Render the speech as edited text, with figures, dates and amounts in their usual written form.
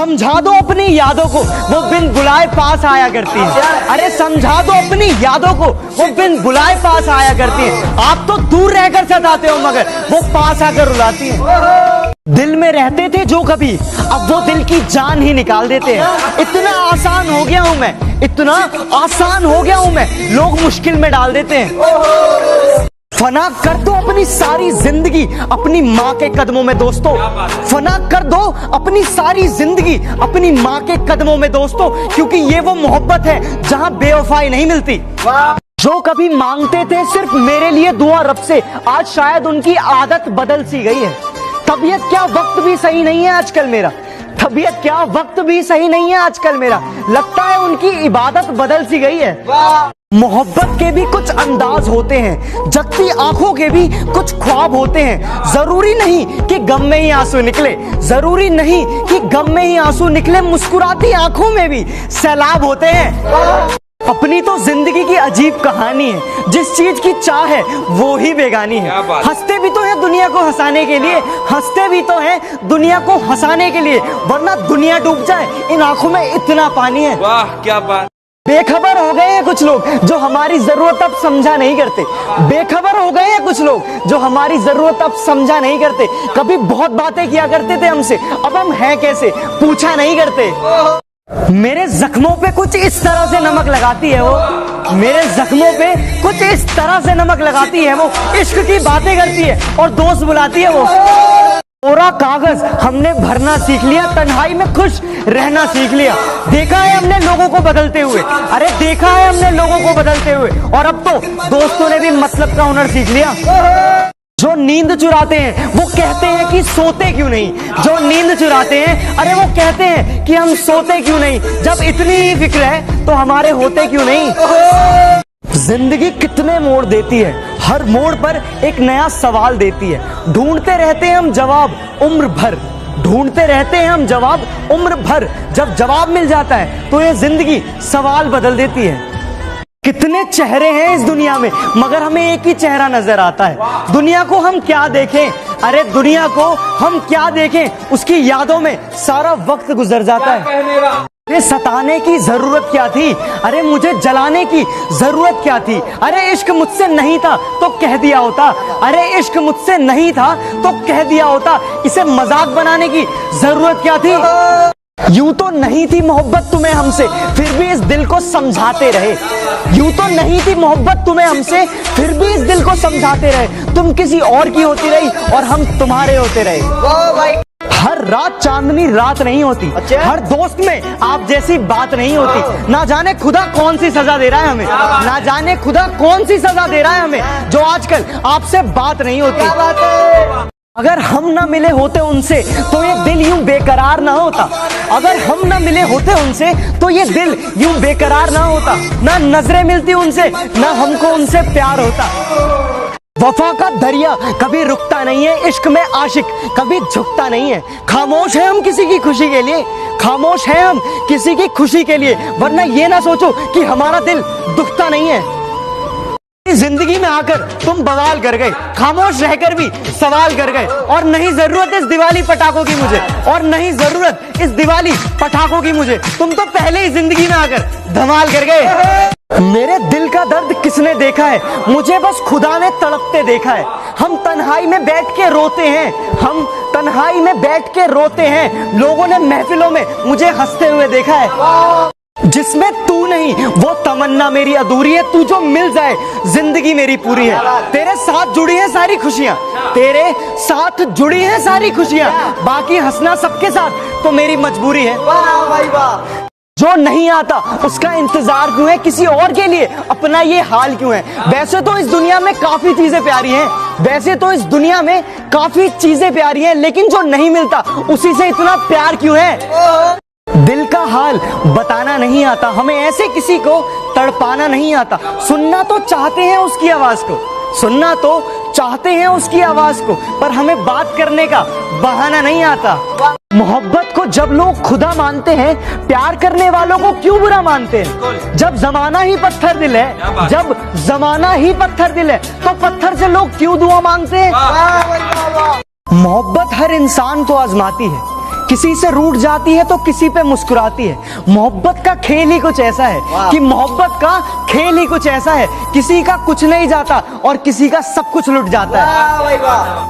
समझा दो अपनी यादों को, वो बिन बुलाए पास आया करती है। अरे समझा दो अपनी यादों को, वो बिन बुलाए पास आया करती है। आप तो दूर रहकर सताते हो मगर वो पास आकर रुलाती है। दिल में रहते थे जो कभी, अब वो दिल की जान ही निकाल देते हैं। इतना आसान हो गया हूं मैं, इतना आसान हो गया हूं मैं, लोग मुश्किल में डाल देते हैं। फना कर दो अपनी सारी जिंदगी अपनी माँ के कदमों में दोस्तों, फना कर दो अपनी सारी जिंदगी अपनी माँ के कदमों में दोस्तों, क्योंकि ये वो मोहब्बत है जहाँ बेवफाई नहीं मिलती। जो कभी मांगते थे सिर्फ मेरे लिए दुआ रब से, आज शायद उनकी आदत बदल सी गई है। तबीयत क्या वक्त भी सही नहीं है आजकल मेरा, तबीयत क्या वक्त भी सही नहीं है आजकल मेरा, लगता है उनकी इबादत बदल सी गई है। मोहब्बत के भी कुछ अंदाज होते हैं, जगती आंखों के भी कुछ ख्वाब होते हैं। जरूरी नहीं कि गम में ही आंसू निकले, जरूरी नहीं कि गम में ही आंसू निकले, मुस्कुराती आंखों में भी सैलाब होते हैं। अपनी तो जिंदगी की अजीब कहानी है, जिस चीज की चाह है वो ही बेगानी है। हंसते भी तो है दुनिया को हंसाने के लिए, हंसते भी तो है दुनिया को हंसाने के लिए, वरना दुनिया डूब जाए इन आंखों में इतना पानी है। वाह क्या बात। बेखबर हो गए हैं कुछ लोग जो हमारी जरूरत अब समझा नहीं करते, बेखबर हो गए हैं कुछ लोग जो हमारी जरूरत अब समझा नहीं करते। कभी बहुत बातें किया करते थे हमसे, अब हम हैं कैसे पूछा नहीं करते। मेरे जख्मों पे कुछ इस तरह से नमक लगाती है वो, मेरे जख्मों पे कुछ इस तरह से नमक लगाती है वो, इश्क की बातें करती है और दोस्त बुलाती है वो। कोरा कागज हमने भरना सीख लिया, तन्हाई में खुश रहना सीख लिया। देखा है हमने लोगों को बदलते हुए, अरे देखा है हमने लोगों को बदलते हुए, और अब तो दोस्तों ने भी मतलब का हुनर सीख लिया। जो नींद चुराते हैं वो कहते हैं कि सोते क्यों नहीं, जो नींद चुराते हैं अरे वो कहते हैं कि हम सोते क्यों नहीं। जब इतनी ही फिक्र है तो हमारे होते क्यों नहीं। जिंदगी कितने मोड़ देती है, हर मोड़ पर एक नया सवाल देती है। ढूंढते रहते हैं हम जवाब उम्र भर, ढूंढते रहते हैं हम जवाब उम्र भर। जब जवाब मिल जाता है तो ये जिंदगी सवाल बदल देती है। कितने चेहरे हैं इस दुनिया में मगर हमें एक ही चेहरा नजर आता है। दुनिया को हम क्या देखें, अरे दुनिया को हम क्या देखें, उसकी यादों में सारा वक्त गुजर जाता है। ये सताने की जरूरत क्या थी, अरे मुझे जलाने की जरूरत क्या थी। अरे इश्क मुझसे नहीं था तो कह दिया होता, अरे इश्क मुझसे नहीं था तो कह दिया होता। इसे मजाक बनाने की जरूरत क्या थी। यूं तो नहीं थी मोहब्बत तुम्हें हमसे, फिर भी इस दिल को समझाते रहे। यूं तो नहीं थी मोहब्बत तुम्हें हमसे, फिर भी इस दिल को समझाते रहे। तुम किसी और की होती रही और हम तुम्हारे होते रहे। हर रात चांदनी रात नहीं होती, हर दोस्त में आप जैसी बात नहीं होती। ना जाने खुदा कौन सी सजा दे रहा है हमें, ना जाने खुदा कौन सी सजा दे रहा है हमें, जो आजकल आपसे बात नहीं होती। अगर हम ना मिले होते उनसे तो ये दिल यूं बेकरार ना होता, अगर हम ना मिले होते उनसे तो ये दिल यूं बेकरार ना होता। ना नजरें मिलती उनसे, ना हमको उनसे प्यार होता। वफा का दरिया कभी रुकता नहीं है, इश्क में आशिक कभी झुकता नहीं है। खामोश है हम किसी की खुशी के लिए, खामोश है हम किसी की खुशी के लिए, वरना ये ना सोचो कि हमारा दिल दुखता नहीं है। जिंदगी में आकर तुम बवाल कर गए, खामोश रहकर भी सवाल कर गए। और नहीं जरूरत इस दिवाली पटाखों की मुझे, और नहीं जरूरत इस दिवाली पटाखों की मुझे, तुम तो पहले ही जिंदगी में आकर धमाल कर गए। मेरे दिल का दर्द किसने देखा है, मुझे बस खुदा ने तड़पते देखा है। हम तन्हाई में बैठ के रोते हैं, हम तन्हाई में बैठ के रोते हैं। लोगों ने महफिलों में मुझे हंसते हुए देखा है। जिसमें तू नहीं वो तमन्ना मेरी अधूरी है, तू जो मिल जाए जिंदगी मेरी पूरी है। तेरे साथ जुड़ी है सारी खुशियां, तेरे साथ जुड़ी है सारी खुशियां, बाकी हंसना सबके साथ तो मेरी मजबूरी है। वाह भाई वाह। जो नहीं आता उसका इंतजार क्यों है, किसी और के लिए अपना ये हाल क्यों है। वैसे तो इस दुनिया में काफी चीजें प्यारी हैं, वैसे तो इस दुनिया में काफी चीजें प्यारी हैं, लेकिन जो नहीं मिलता उसी से इतना प्यार क्यों है। दिल का हाल बताना नहीं आता, हमें ऐसे किसी को तड़पाना नहीं आता। सुनना तो चाहते हैं उसकी आवाज को, सुनना तो चाहते हैं उसकी आवाज को, पर हमें बात करने का बहाना नहीं आता। मोहब्बत को जब लोग खुदा मानते हैं, प्यार करने वालों को क्यों बुरा मानते हैं। जब जमाना ही पत्थर दिल है, जब जमाना ही पत्थर दिल है, तो पत्थर से लोग क्यों दुआ मांगते हैं। मोहब्बत हर इंसान को आजमाती है किसी से रूठ जाती है तो किसी पे मुस्कुराती है। मोहब्बत का खेल ही कुछ ऐसा है कि मोहब्बत का खेल ही कुछ ऐसा है, किसी का कुछ नहीं जाता और किसी का सब कुछ लुट जाता है।